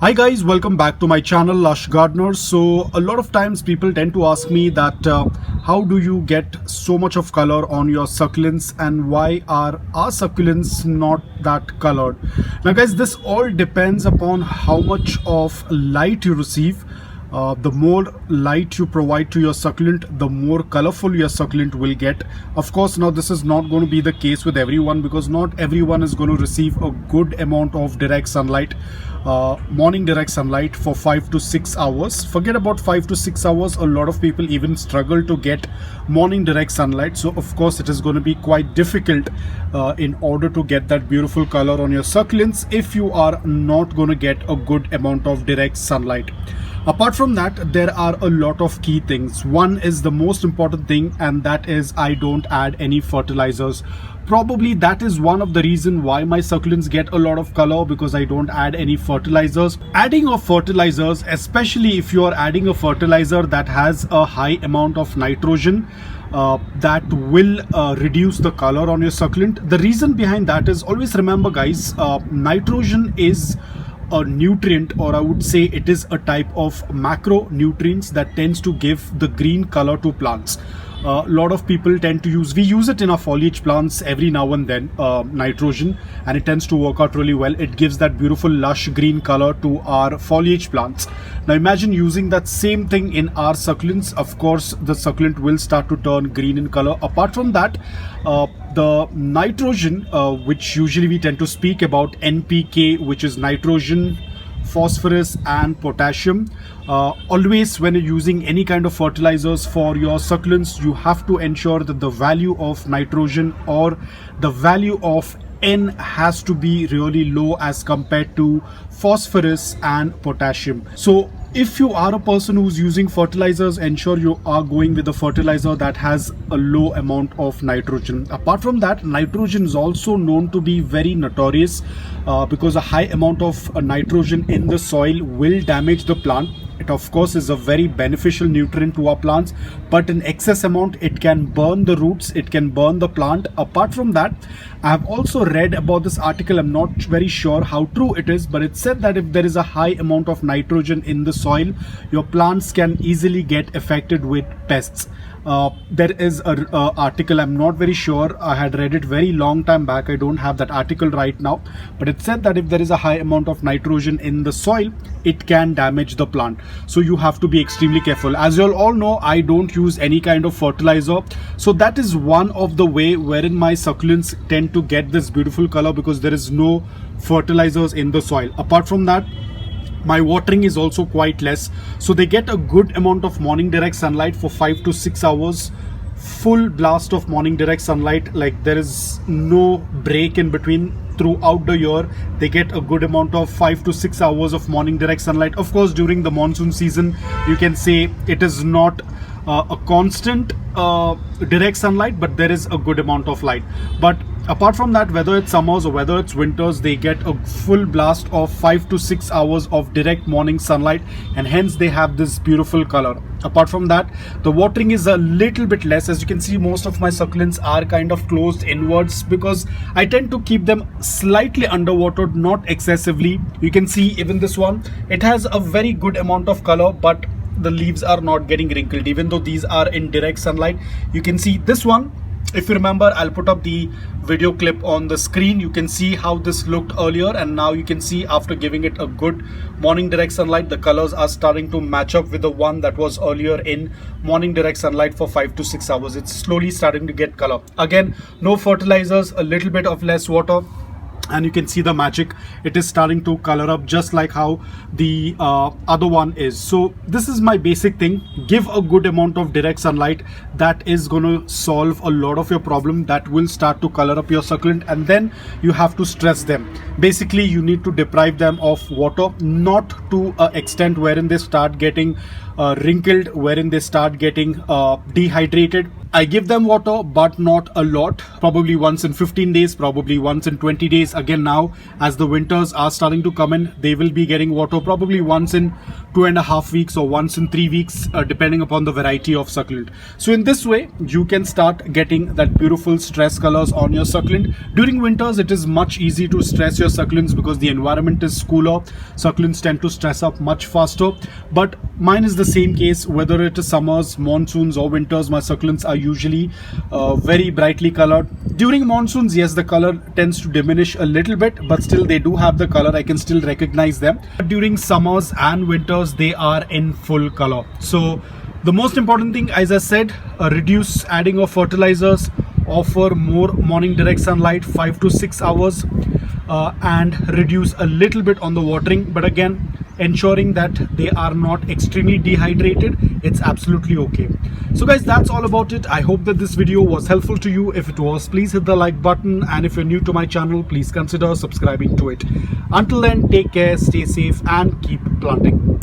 Hi guys, welcome back to my channel Lush Gardener. So a lot of times people tend to ask me that how do you get so much of color on your succulents and why are our succulents not that colored? Now guys, this all depends upon how much of light you receive. The more light you provide to your succulent, the more colorful your succulent will get. Of course, now this is not going to be the case with everyone because not everyone is going to receive a good amount of direct sunlight, morning direct sunlight for 5 to 6 hours. Forget about 5 to 6 hours. A lot of people even struggle to get morning direct sunlight. So of course it is going to be quite difficult in order to get that beautiful color on your succulents if you are not going to get a good amount of direct sunlight. Apart from that, there are a lot of key things. One is the most important thing, and that is I don't add any fertilizers. Probably that is one of the reasons why my succulents get a lot of color, because I don't add any fertilizers. Adding of fertilizers, especially if you are adding a fertilizer that has a high amount of nitrogen, that will reduce the color on your succulent. The reason behind that is, always remember guys, nitrogen is a nutrient, or I would say it is a type of macronutrients that tends to give the green color to plants. A lot of people tend to we use it in our foliage plants every now and then, nitrogen, and it tends to work out really well. It gives that beautiful lush green color to our foliage plants. Now imagine using that same thing in our succulents. Of course the succulent will start to turn green in color. Apart from that, the nitrogen, which usually we tend to speak about, NPK, which is nitrogen, phosphorus and potassium. Always when you're using any kind of fertilizers for your succulents, you have to ensure that the value of nitrogen or the value of N has to be really low as compared to phosphorus and potassium. So if you are a person who's using fertilizers, ensure you are going with a fertilizer that has a low amount of nitrogen. Apart from that, nitrogen is also known to be very notorious because a high amount of nitrogen in the soil will damage the plant. It of course is a very beneficial nutrient to our plants, but in excess amount it can burn the roots, it can burn the plant. Apart from that, I have also read about this article. I'm not very sure how true it is, but it said that if there is a high amount of nitrogen in the soil, your plants can easily get affected with pests. There is a article, I'm not very sure, I had read it very long time back, I don't have that article right now, but it said that if there is a high amount of nitrogen in the soil, it can damage the plant. So you have to be extremely careful. As you all know, I don't use any kind of fertilizer, so that is one of the way wherein my succulents tend to get this beautiful color, because there is no fertilizers in the soil. Apart from that, my watering is also quite less, so they get a good amount of morning direct sunlight for 5 to 6 hours, full blast of morning direct sunlight, like there is no break in between. Throughout the year they get a good amount of 5 to 6 hours of morning direct sunlight. Of course during the monsoon season you can say it is not a constant direct sunlight, but there is a good amount of light. But apart from that, whether it's summers or whether it's winters, they get a full blast of 5 to 6 hours of direct morning sunlight, and hence they have this beautiful color. Apart from that, the watering is a little bit less. As you can see, most of my succulents are kind of closed inwards because I tend to keep them slightly underwatered, not excessively. You can see even this one, it has a very good amount of color, but the leaves are not getting wrinkled even though these are in direct sunlight. You can see this one, if you remember, I'll put up the video clip on the screen. You can see how this looked earlier, and now you can see after giving it a good morning direct sunlight, the colors are starting to match up with the one that was earlier in morning direct sunlight for 5 to 6 hours. It's slowly starting to get color. Again, no fertilizers, a little bit of less water, and you can see the magic. It is starting to color up just like how the other one is. So this is my basic thing: give a good amount of direct sunlight. That is going to solve a lot of your problem. That will start to color up your succulent, and then you have to stress them. Basically you need to deprive them of water, not to an extent wherein they start getting wrinkled, wherein they start getting dehydrated. I give them water, but not a lot. Probably once in 15 days, probably once in 20 days. Again, now as the winters are starting to come in, they will be getting water probably once in 2.5 weeks or once in 3 weeks, depending upon the variety of succulent. So in this way, you can start getting that beautiful stress colors on your succulent. During winters, it is much easier to stress your succulents because the environment is cooler. Succulents tend to stress up much faster. But mine is the same case, whether it is summers, monsoons or winters, my succulents are usually very brightly colored. During monsoons, yes, the color tends to diminish a little bit, but still they do have the color. I can still recognize them. But during summers and winters, they are in full color. So the most important thing, as I said, reduce adding of fertilizers, offer more morning direct sunlight, 5 to 6 hours, and reduce a little bit on the watering. But again, ensuring that they are not extremely dehydrated, it's absolutely okay. So guys, that's all about it. I hope that this video was helpful to you. If it was, please hit the like button, and if you're new to my channel, please consider subscribing to it. Until then, take care, stay safe and keep planting.